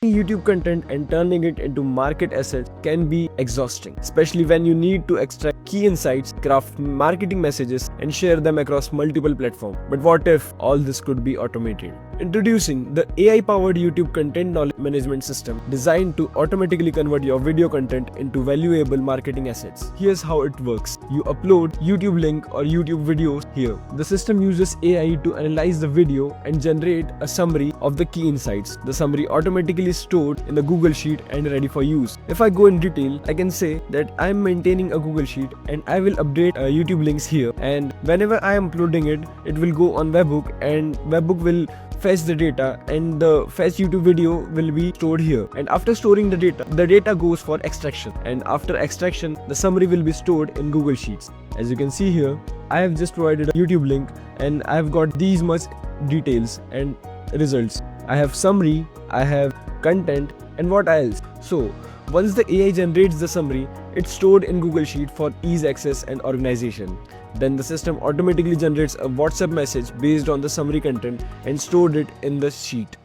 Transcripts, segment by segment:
YouTube content and turning it into market assets can be exhausting, especially when you need to extract key insights, craft marketing messages, and share them across multiple platforms. But what if all this could be automated? Introducing the AI-powered YouTube content knowledge management system designed to automatically convert your video content into valuable marketing assets. Here's how it works. You upload YouTube link or YouTube videos here. The system uses AI to analyze the video and generate a summary of the key insights. The summary automatically stored in the Google Sheet and ready for use. If I go in detail, I can say that I am maintaining a Google Sheet and I will update YouTube links here, and whenever I am uploading it, it will go on webhook and webhook will fetch the data and the fetch YouTube video will be stored here. And after storing the data goes for extraction, and after extraction the summary will be stored in Google Sheets. As you can see here, I have just provided a YouTube link and I have got these much details and results. I have summary, I have content, and what else. So once the AI generates the summary, it's stored in Google Sheet for ease access and organization. Then the system automatically generates a WhatsApp message based on the summary content and stored it in the sheet.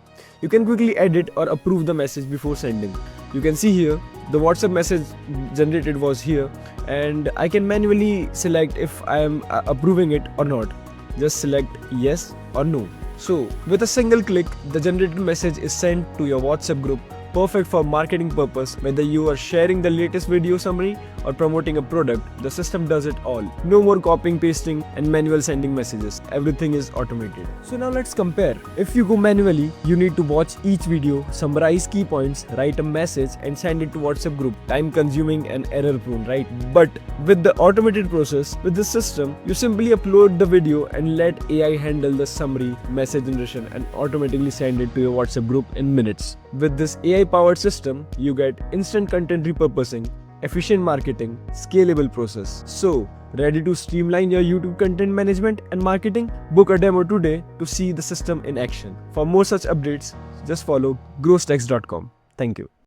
You can quickly edit or approve the message before sending. You can see here the WhatsApp message generated was here, and I can manually select if I am approving it or not. Just select yes or no. So with a single click, the generated message is sent to your WhatsApp group, perfect for marketing purpose. Whether you are sharing the latest video summary or promoting a product, the system does it all. No more copying, pasting, and manual sending messages. Everything is automated. So now let's compare. If you go manually, you need to watch each video, summarize key points, write a message, and send it to WhatsApp group. Time consuming and error prone, right? But with the automated process, with this system, you simply upload the video and let AI handle the summary, message generation, and automatically send it to your WhatsApp group in minutes. With this AI-powered system, you get instant content repurposing, efficient marketing, scalable process. So, ready to streamline your YouTube content management and marketing? Book a demo today to see the system in action. For more such updates, just follow growstex.com. Thank you.